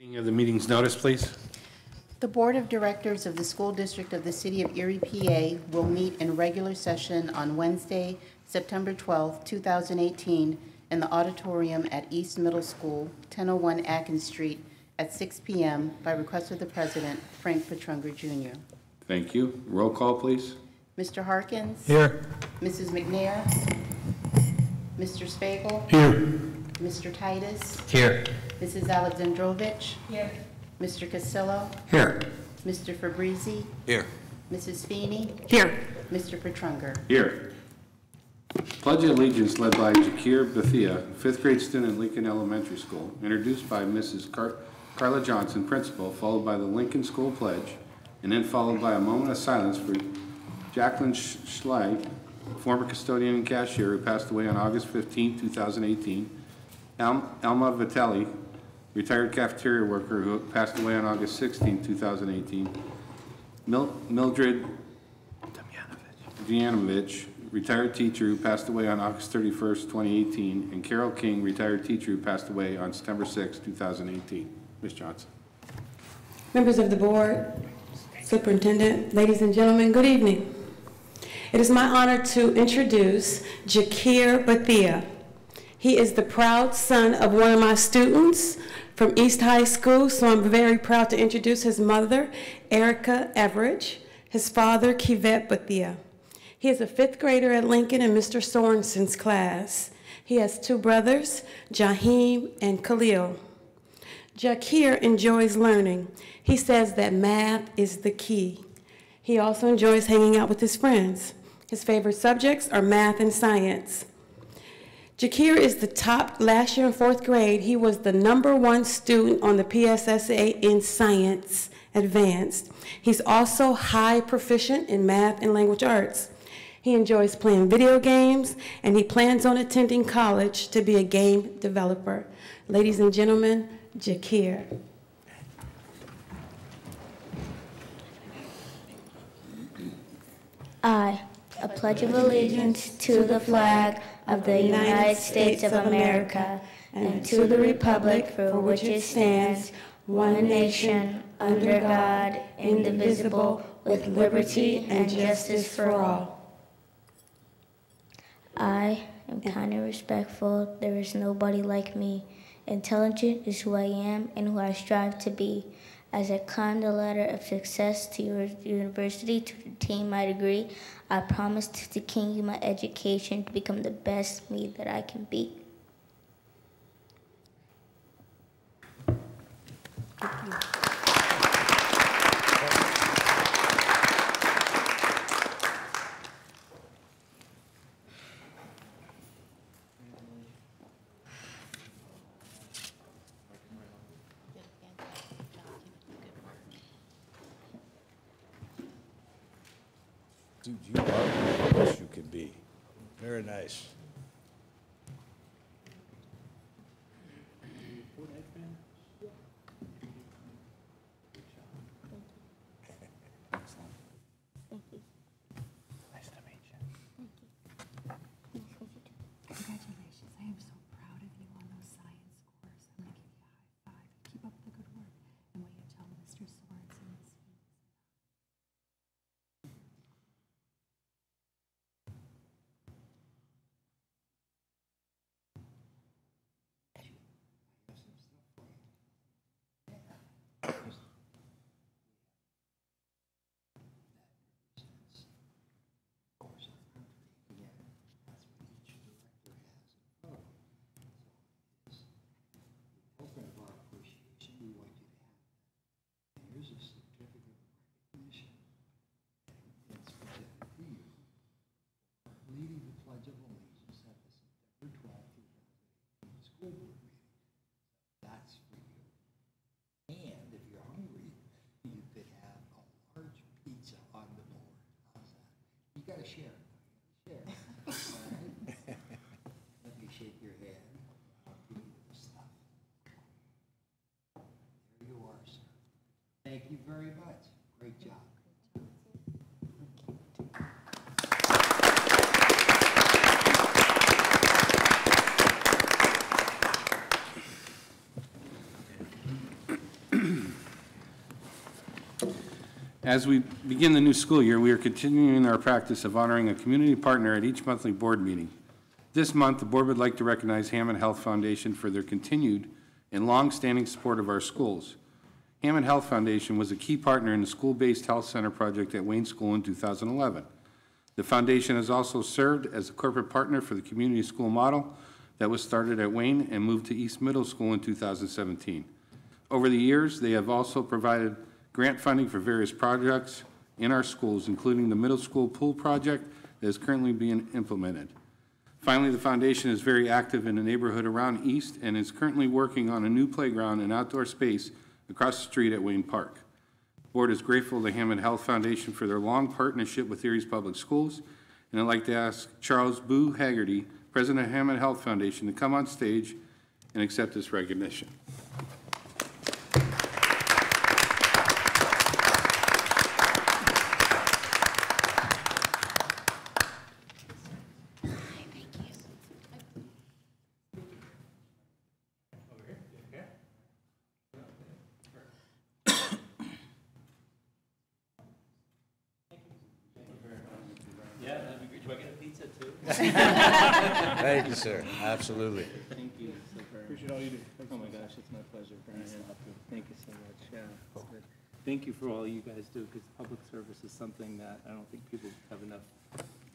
Of the meeting's notice, please. The Board of Directors of the School District of the City of Erie, PA will meet in regular session on Wednesday, September 12, 2018 in the auditorium at East Middle School, 1001 Atkins Street at 6 p.m. by request of the President, Frank Petrunger, Jr. Thank you. Roll call, please. Mr. Harkins? Here. Mrs. McNair? Mr. Spagel? Here. Mr. Titus? Here. Mrs. Alexandrovich? Here. Mr. Castillo? Here. Mr. Fabrizi? Here. Mrs. Feeney? Here. Mr. Petrunger? Here. Pledge of Allegiance led by Jakir Bethia, 5th grade student at Lincoln Elementary School, introduced by Mrs. Carla Johnson, principal, followed by the Lincoln School Pledge, and then followed by a moment of silence for Jacqueline Schley, former custodian and cashier who passed away on August 15, 2018, Alma Vitelli, retired cafeteria worker who passed away on August 16, 2018, Mildred Djanovich, retired teacher who passed away on August 31, 2018, and Carol King, retired teacher who passed away on September 6, 2018. Ms. Johnson. Members of the board, superintendent, ladies and gentlemen, good evening. It is my honor to introduce Jakir Bethia. He is the proud son of one of my students from East High School, so I'm very proud to introduce his mother, Erica Everidge, his father, Kivette Bethia. He is a 5th grader at Lincoln in Mr. Sorensen's class. He has 2 brothers, Jaheim and Khalil. Jakir enjoys learning. He says that math is the key. He also enjoys hanging out with his friends. His favorite subjects are math and science. Jakir is the top. Last year in 4th grade, he was the #1 student on the PSSA in science advanced. He's also high proficient in math and language arts. He enjoys playing video games, and he plans on attending college to be a game developer. Ladies and gentlemen, Jakir. I pledge of allegiance to the flag of the United States of America and to the republic for which it stands, one nation, under God, indivisible, with liberty and justice for all. I am kind and respectful. There is nobody like me. Intelligent is who I am and who I strive to be. As I climb the ladder of success to your university to obtain my degree, I promise to continue my education to become the best me that I can be. Thank you. Dude, you are the best you can be. Very nice. Nice to meet you. Congratulations. I am so proud of you on those science scores. I'm going to give you a high five. Keep up the good work. And will you tell Mr. Sorensen and Ms. Phoenix? You gotta share. Share. All right? Let me shake your hand. I'll give you the stuff. There you are, sir. Thank you very much. Great job. As we begin the new school year, we are continuing our practice of honoring a community partner at each monthly board meeting. This month, the board would like to recognize Hammond Health Foundation for their continued and long-standing support of our schools. Hammond Health Foundation was a key partner in the school-based health center project at Wayne School in 2011. The foundation has also served as a corporate partner for the community school model that was started at Wayne and moved to East Middle School in 2017. Over the years, they have also provided grant funding for various projects in our schools, including the middle school pool project that is currently being implemented. Finally, the foundation is very active in the neighborhood around East and is currently working on a new playground and outdoor space across the street at Wayne Park. The board is grateful to Hammond Health Foundation for their long partnership with Erie's Public Schools, and I'd like to ask Charles Boo Haggerty, President of Hammond Health Foundation, to come on stage and accept this recognition. Thank you, sir. Absolutely. Thank you. Appreciate all you do. Oh my gosh, it's my pleasure. Brian. Thank you so much. Yeah, it's good. Thank you for all you guys do, because public service is something that I don't think people have enough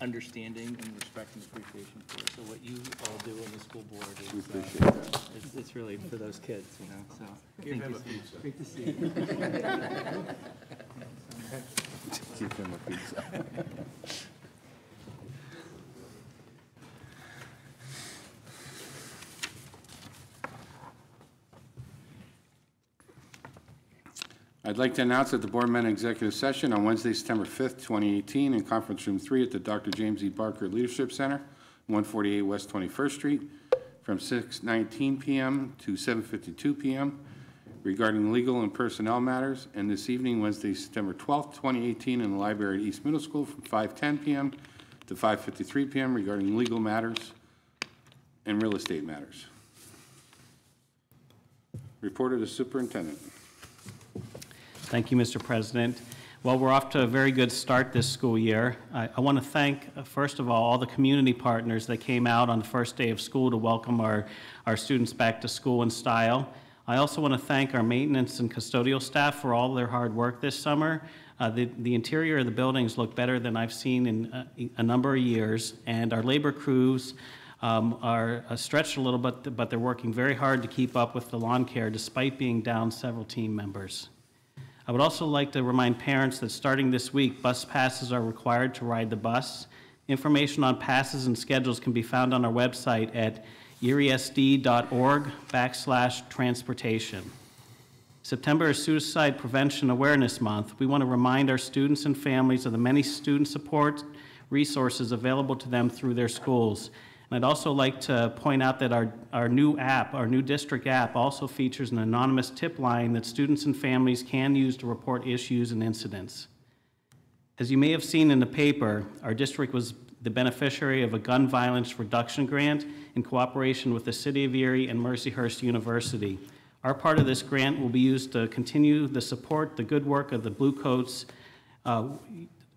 understanding and respect and appreciation for. So what you all do on the school board is it's really for those kids, you know. So Give him a pizza. Great to see you. Give him a pizza. I'd like to announce that the board met in executive session on Wednesday, September 5th, 2018, in Conference Room 3 at the Dr. James E. Barker Leadership Center, 148 West 21st Street, from 6:19 p.m. to 7:52 p.m. regarding legal and personnel matters, and this evening, Wednesday, September 12th, 2018, in the library at East Middle School from 5:10 p.m. to 5:53 p.m. regarding legal matters and real estate matters. Report of the superintendent. Thank you, Mr. President. Well, we're off to a very good start this school year. I want to thank, first of all the community partners that came out on the first day of school to welcome our students back to school in style. I also want to thank our maintenance and custodial staff for all their hard work this summer. The interior of the buildings look better than I've seen in a number of years, and our labor crews are stretched a little bit, but they're working very hard to keep up with the lawn care despite being down several team members. I would also like to remind parents that starting this week, bus passes are required to ride the bus. Information on passes and schedules can be found on our website at eriesd.org/transportation. September is Suicide Prevention Awareness Month. We want to remind our students and families of the many student support resources available to them through their schools. And I'd also like to point out that our new app, our new district app, also features an anonymous tip line that students and families can use to report issues and incidents. As you may have seen in the paper, our district was the beneficiary of a gun violence reduction grant in cooperation with the City of Erie and Mercyhurst University. Our part of this grant will be used to continue the good work of the Blue Coats,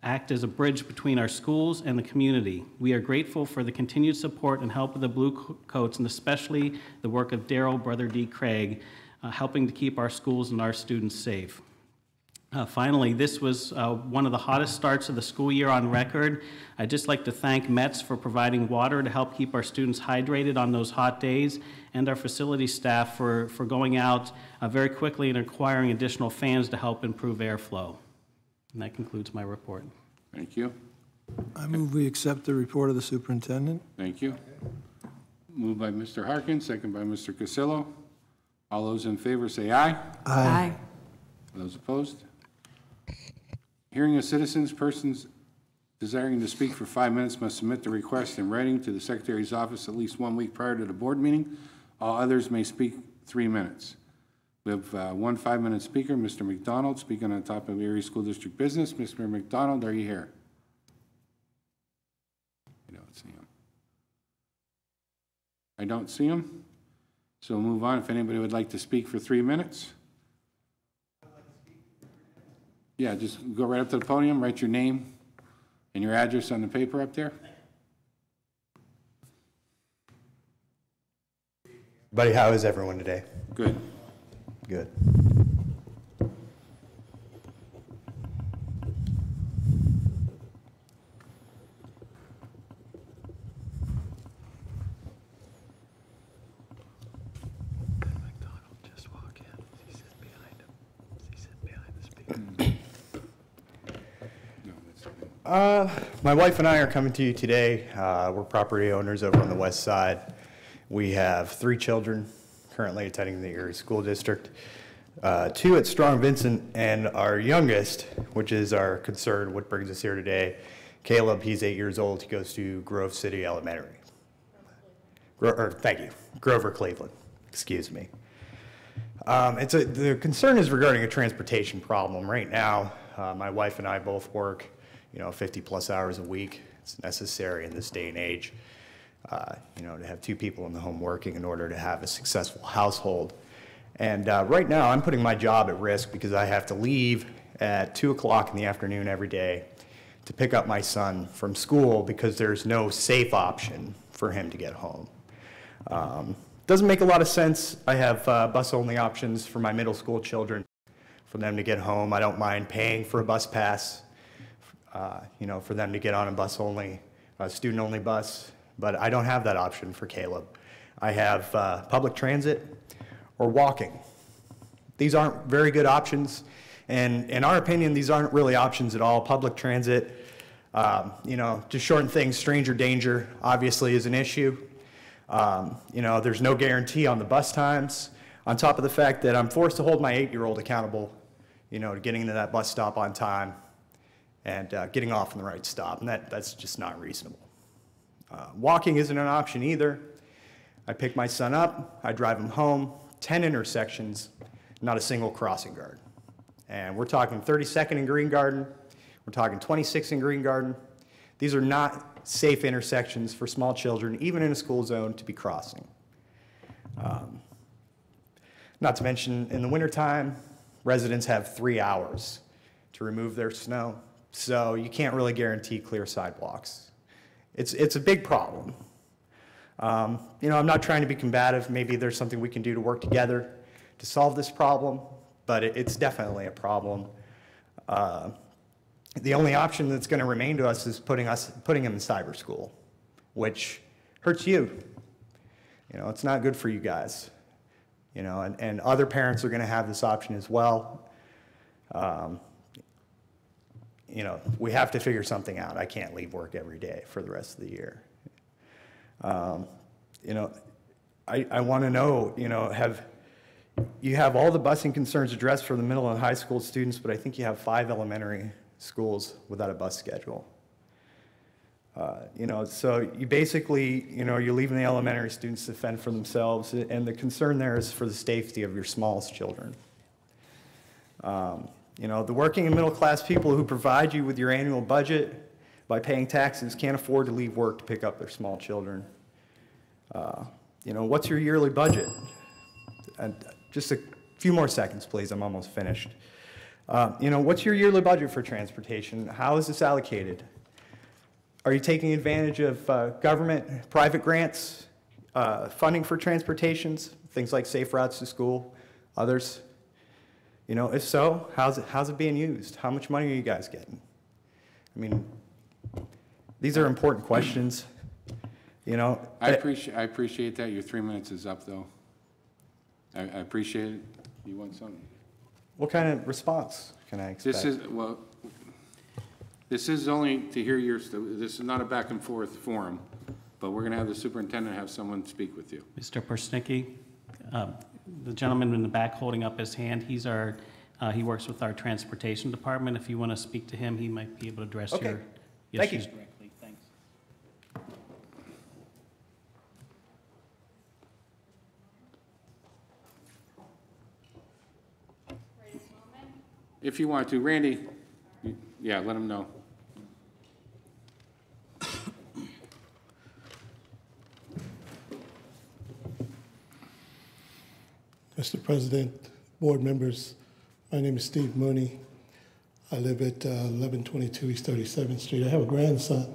act as a bridge between our schools and the community. We are grateful for the continued support and help of the Blue Coats, and especially the work of Daryl, Brother D. Craig, helping to keep our schools and our students safe. Finally, this was one of the hottest starts of the school year on record. I'd just like to thank METS for providing water to help keep our students hydrated on those hot days, and our facility staff for going out very quickly and acquiring additional fans to help improve airflow. And that concludes my report. Thank you. I move we accept the report of the superintendent. Thank you. Moved by Mr. Harkins, second by Mr. Cassillo. All those in favor say aye. Aye. Those opposed? Hearing of citizens, persons desiring to speak for 5 minutes must submit the request in writing to the Secretary's office at least 1 week prior to the board meeting. All others may speak 3 minutes. We have one 5-minute speaker, Mr. McDonald, speaking on top of Erie School District business. Mr. McDonald, are you here? I don't see him. I don't see him. So we'll move on. If anybody would like to speak for 3 minutes. Yeah, just go right up to the podium, write your name and your address on the paper up there. Buddy, how is everyone today? Good. Good. My wife and I are coming to you today. We're property owners over on the west side. We have 3 children currently attending the Erie School District, 2 at Strong Vincent, and our youngest, which is our concern, what brings us here today, Caleb. He's 8 years old. He goes to Grove City Elementary. Thank you, Grover Cleveland. Excuse me. The concern is regarding a transportation problem. Right now, my wife and I both work 50+ hours a week. It's necessary in this day and age, to have 2 people in the home working in order to have a successful household. And right now, I'm putting my job at risk because I have to leave at 2 o'clock in the afternoon every day to pick up my son from school because there's no safe option for him to get home. Doesn't make a lot of sense. I have bus-only options for my middle school children for them to get home. I don't mind paying for a bus pass, for them to get on a bus-only, student-only bus, but I don't have that option for Caleb. I have public transit or walking. These aren't very good options, and in our opinion, these aren't really options at all. Public transit, to shorten things, stranger danger obviously is an issue. There's no guarantee on the bus times, on top of the fact that I'm forced to hold my 8-year-old accountable, to getting to that bus stop on time and getting off in the right stop, and that's just not reasonable. Walking isn't an option either. I pick my son up, I drive him home, 10 intersections, not a single crossing guard. And we're talking 32nd and Green Garden, we're talking 26th and Green Garden. These are not safe intersections for small children, even in a school zone, to be crossing. Not to mention, in the wintertime, residents have 3 hours to remove their snow, so you can't really guarantee clear sidewalks. It's a big problem. I'm not trying to be combative. Maybe there's something we can do to work together to solve this problem, but it's definitely a problem. The only option that's going to remain to us is putting him in cyber school, which hurts you. It's not good for you guys. And other parents are going to have this option as well. We have to figure something out. I can't leave work every day for the rest of the year. I want to know, you have all the busing concerns addressed for the middle and high school students, but I think you have 5 elementary schools without a bus schedule. So you basically, you're leaving the elementary students to fend for themselves, and the concern there is for the safety of your smallest children. The working and middle class people who provide you with your annual budget by paying taxes can't afford to leave work to pick up their small children. What's your yearly budget? And just a few more seconds, please. I'm almost finished. What's your yearly budget for transportation? How is this allocated? Are you taking advantage of government, private grants, funding for transportations, things like Safe Routes to School, others? If so, how's it being used? How much money are you guys getting? These are important questions. I appreciate that. Your 3 minutes is up, though. I appreciate it. You want something? What kind of response can I expect? This is only to hear this is not a back and forth forum, but we're going to have the superintendent have someone speak with you. Mr. Persnicki, the gentleman in the back holding up his hand, he works with our transportation department. If you want to speak to him, he might be able to address your issues directly. Thanks. If you want to, Randy, yeah, let him know. Mr. President, board members, my name is Steve Mooney. I live at 1122 East 37th Street. I have a grandson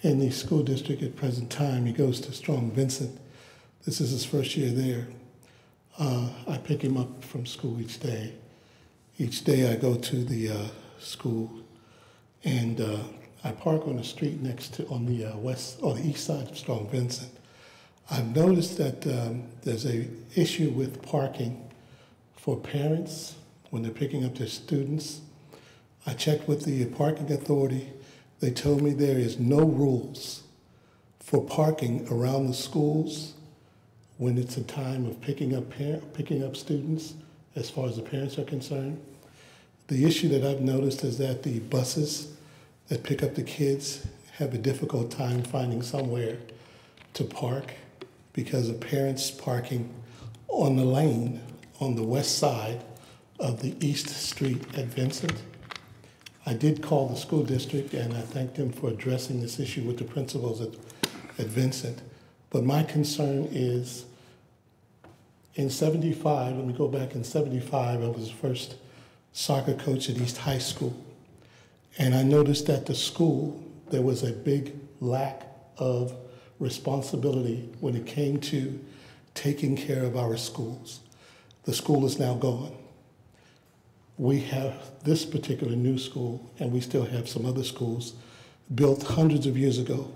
in the school district at present time. He goes to Strong Vincent. This is his first year there. I pick him up from school each day. Each day I go to the school, and I park on the street next to, on the west or the east side of Strong Vincent. I've noticed that there's a issue with parking for parents when they're picking up their students. I checked with the parking authority. They told me there is no rules for parking around the schools when it's a time of picking up students, as far as the parents are concerned. The issue that I've noticed is that the buses that pick up the kids have a difficult time finding somewhere to park because of parents parking on the lane on the west side of the East Street at Vincent. I did call the school district and I thanked them for addressing this issue with the principals at Vincent. But my concern is in 75, let me go back, in 75, I was the first soccer coach at East High School. And I noticed at the school, there was a big lack of responsibility when it came to taking care of our schools. The school is now gone. We have this particular new school, and we still have some other schools built hundreds of years ago,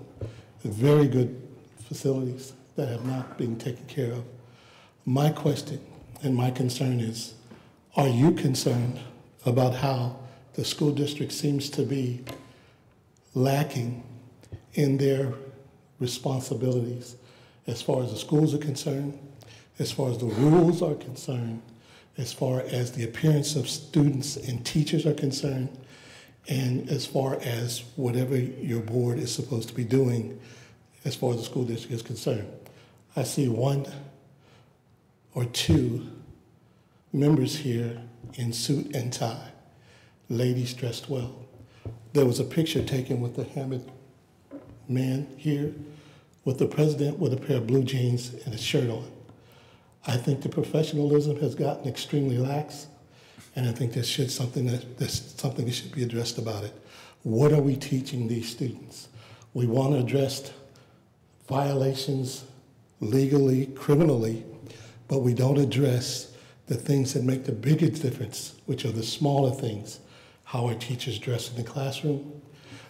very good facilities that have not been taken care of. My question and my concern is, are you concerned about how the school district seems to be lacking in their responsibilities as far as the schools are concerned, as far as the rules are concerned, as far as the appearance of students and teachers are concerned, and as far as whatever your board is supposed to be doing as far as the school district is concerned? I see one or two members here in suit and tie, ladies dressed well. There was a picture taken with the Hammond man here with the president with a pair of blue jeans and a shirt on. I think the professionalism has gotten extremely lax, and I think there's something that should be addressed about it. What are we teaching these students? We want to address violations legally, criminally, but we don't address the things that make the biggest difference, which are the smaller things. How our teachers dress in the classroom,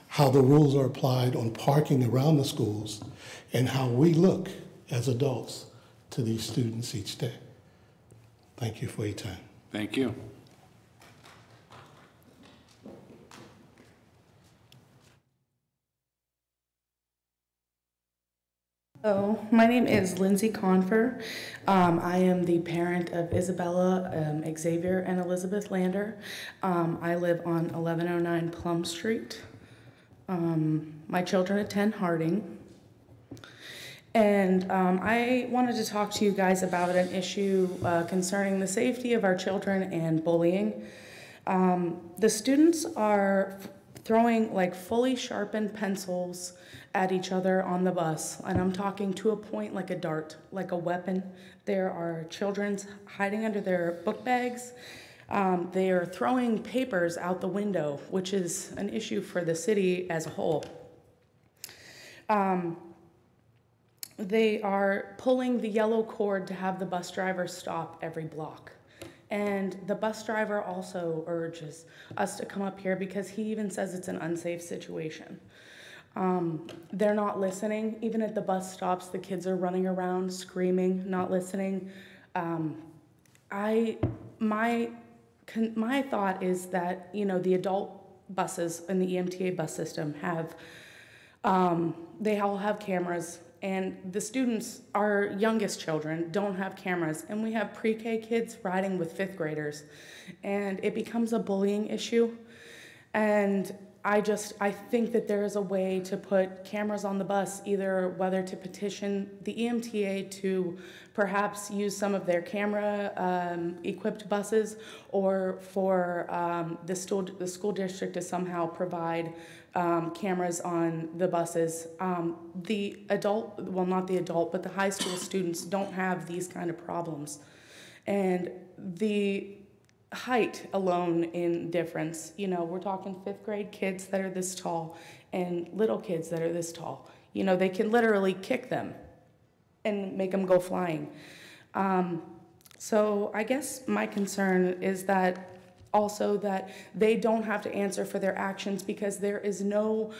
how the rules are applied on parking around the schools, and how we look as adults to these students each day. Thank you for your time. Thank you. Hello, my name is Lindsay Confer. I am the parent of Isabella, Xavier, and Elizabeth Lander. I live on 1109 Plum Street. My children attend Harding. And I wanted to talk to you guys about an issue concerning the safety of our children and bullying. The students are throwing like fully sharpened pencils at each other on the bus, and I'm talking to a point like a dart, like a weapon. There are children hiding under their book bags. They are throwing papers out the window, which is an issue for the city as a whole. They are pulling the yellow cord to have the bus driver stop every block. And the bus driver also urges us to come up here because he even says it's an unsafe situation. They're not listening. Even at the bus stops, the kids are running around screaming, not listening. My thought is that, you know, the adult buses in the EMTA bus system have, they all have cameras, and the students, our youngest children, don't have cameras, and we have pre-K kids riding with 5th graders, and it becomes a bullying issue. And I think that there is a way to put cameras on the bus, either whether to petition the EMTA to perhaps use some of their camera equipped buses, or for the school district to somehow provide cameras on the buses. The adult, well, not the adult, but the high school students don't have these kind of problems. And height alone in difference. You know, we're talking 5th grade kids that are this tall and little kids that are this tall. You know, they can literally kick them and make them go flying. So I guess my concern is that also that they don't have to answer for their actions because there is no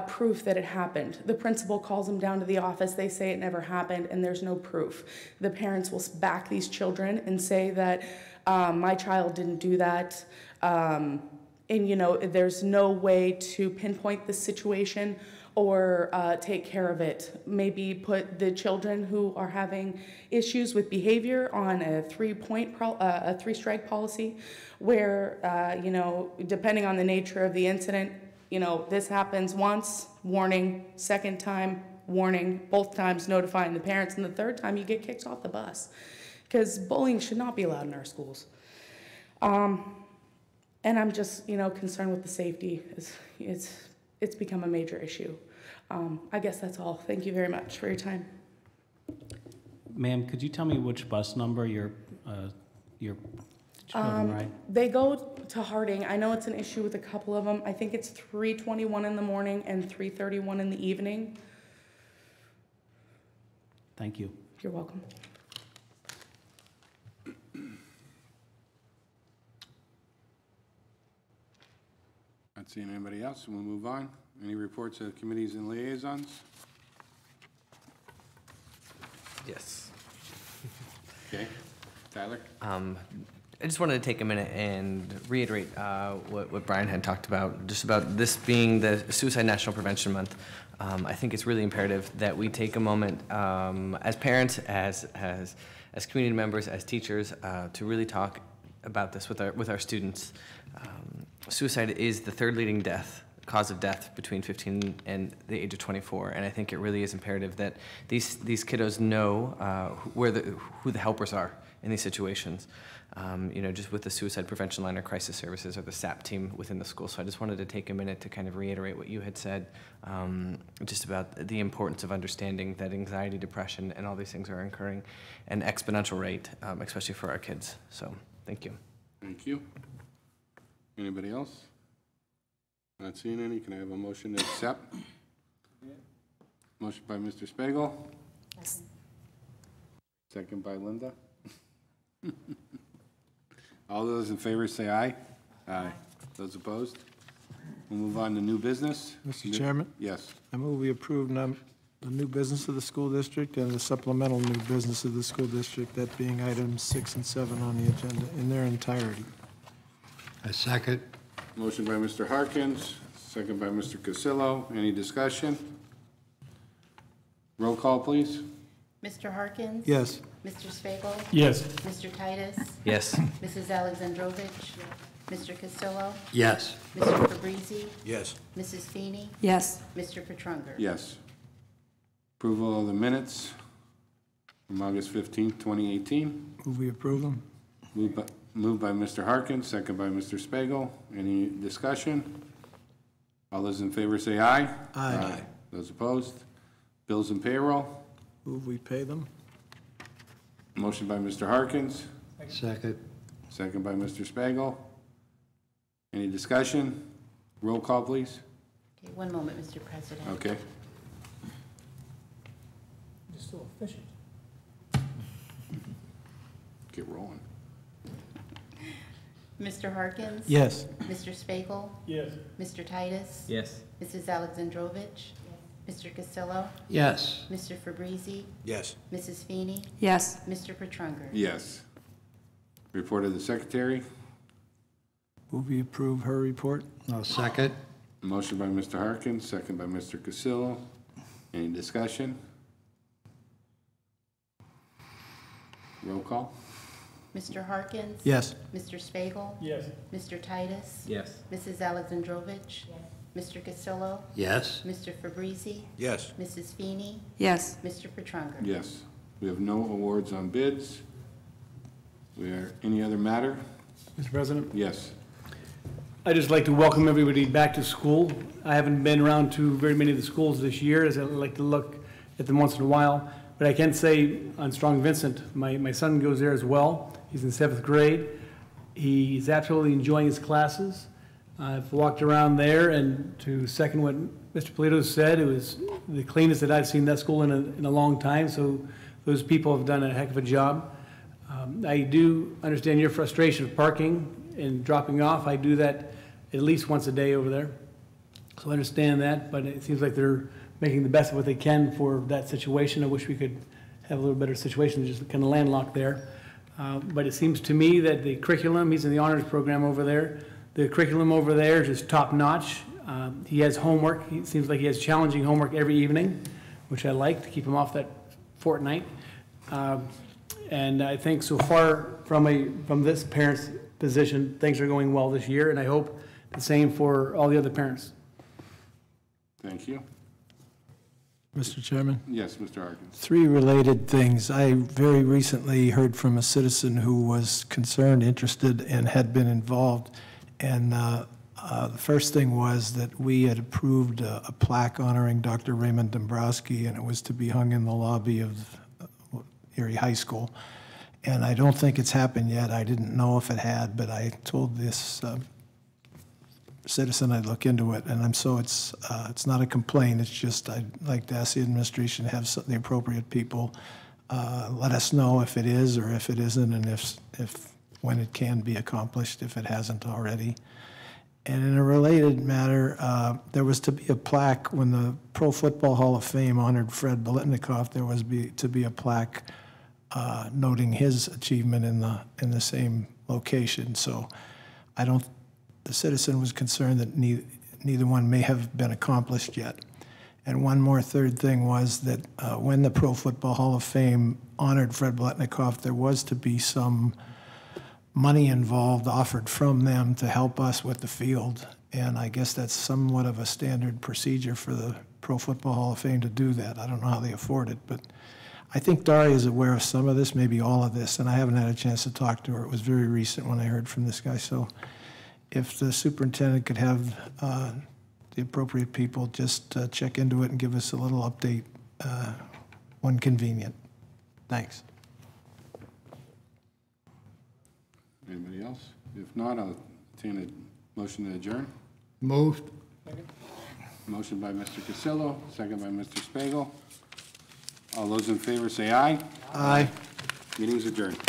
proof that it happened. The principal calls them down to the office, they say it never happened, and there's no proof. The parents will back these children and say that my child didn't do that, and you know, there's no way to pinpoint the situation or take care of it. Maybe put the children who are having issues with behavior on a three-strike policy, where you know, depending on the nature of the incident, you know, this happens once, warning, second time, warning, both times notifying the parents, and the third time you get kicked off the bus. Because bullying should not be allowed in our schools. And I'm just, you know, concerned with the safety. It's become a major issue. I guess that's all. Thank you very much for your time. Ma'am, could you tell me which bus number your children ride? They go to Harding. I know it's an issue with a couple of them. I think it's 3:21 in the morning and 3:31 in the evening. Thank you. You're welcome. Not seeing anybody else, we'll move on. Any reports of committees and liaisons? Yes. Okay, Tyler? I just wanted to take a minute and reiterate what Brian had talked about, just about this being the Suicide National Prevention Month. I think it's really imperative that we take a moment as parents, as community members, as teachers, to really talk about this with our students. Suicide is the third leading cause of death between 15 and the age of 24, and I think it really is imperative that these kiddos know who the helpers are in these situations. You know, just with the Suicide Prevention Line or Crisis Services or the SAP team within the school. So I just wanted to take a minute to kind of reiterate what you had said, just about the importance of understanding that anxiety, depression, and all these things are occurring at an exponential rate, especially for our kids. So thank you. Thank you. Anybody else? Not seeing any. Can I have a motion to accept? Motion by Mr. Spiegel. Second by Linda. All those in favor say aye. Aye. Those opposed? We'll move on to new business. Mr. Chairman? Yes. I move we approve the new business of the school district and the supplemental new business of the school district, that being items 6 and 7 on the agenda in their entirety. I second. Motion by Mr. Harkins, second by Mr. Cassillo. Any discussion? Roll call, please. Mr. Harkins? Yes. Mr. Spiegel? Yes. Mr. Titus? Yes. Mrs. Alexandrovich? Mr. Cassillo? Yes. Mr. Fabrizi? Yes. Mrs. Feeney? Yes. Mr. Petrunger? Yes. Approval of the minutes from August 15th, 2018. Move we approve them. Moved by Mr. Harkins, second by Mr. Spiegel. Any discussion? All those in favor say aye. Aye. Those opposed? Bills and payroll. Move we pay them. Motion by Mr. Harkins, Second. second by Mr. Spiegel. Any discussion? Roll call, please. Okay, one moment, Mr. President. Okay. You're so efficient. Get rolling. Mr. Harkins? Yes. Mr. Spiegel? Yes. Mr. Titus? Yes. Mrs. Alexandrovich? Mr. Cassillo? Yes. Mr. Fabrizi? Yes. Mrs. Feeney? Yes. Mr. Petrunger? Yes. Report of the secretary. Move we approve her report. I'll second. Motion by Mr. Harkins, second by Mr. Cassillo. Any discussion? Roll call. Mr. Harkins? Yes. Mr. Spiegel? Yes. Mr. Titus? Yes. Mrs. Alexandrovich? Mr. Cassillo? Yes. Mr. Fabrizi? Yes. Mrs. Feeney? Yes. Mr. Petrunger? Yes. We have no awards on bids. Any other matter? Mr. President, Yes. I'd just like to welcome everybody back to school. I haven't been around to very many of the schools this year, as I like to look at them once in a while. But I can say on Strong Vincent, my son goes there as well. He's in 7th grade. He's absolutely enjoying his classes. I've walked around there, and to second what Mr. Polito said, it was the cleanest that I've seen that school in a long time, so those people have done a heck of a job. I do understand your frustration of parking and dropping off. I do that at least once a day over there, so I understand that, but it seems like they're making the best of what they can for that situation. I wish we could have a little better situation, just kind of landlocked there. But it seems to me that the curriculum, he's in the honors program over there, the curriculum over there is just top-notch. He has homework. It seems like he has challenging homework every evening, which I like to keep him off that fortnight. And I think so far from this parent's position, things are going well this year, and I hope the same for all the other parents. Thank you. Mr. Chairman? Yes, Mr. Harkins. 3 related things. I very recently heard from a citizen who was concerned, interested, and had been involved. And the first thing was that we had approved a plaque honoring Dr. Raymond Dombrowski, and it was to be hung in the lobby of Erie High School. And I don't think it's happened yet. I didn't know if it had, but I told this citizen I'd look into it, and it's not a complaint. It's just I'd like to ask the administration to have the appropriate people let us know if it is or if it isn't, and if when it can be accomplished if it hasn't already. And in a related matter, there was to be a plaque when the Pro Football Hall of Fame honored Fred Biletnikoff. There was to be a plaque noting his achievement in the same location. So the citizen was concerned that neither one may have been accomplished yet. And one more third thing was that when the Pro Football Hall of Fame honored Fred Biletnikoff, there was to be some money involved offered from them to help us with the field. And I guess that's somewhat of a standard procedure for the Pro Football Hall of Fame to do that. I don't know how they afford it, but I think Daria is aware of some of this, maybe all of this, and I haven't had a chance to talk to her. It was very recent when I heard from this guy. So if the superintendent could have the appropriate people just check into it and give us a little update when convenient. Thanks. Anybody else? If not, I'll entertain a motion to adjourn. Moved. Motion by Mr. Cassillo, second by Mr. Spiegel. All those in favor say aye. Aye. Meeting's adjourned.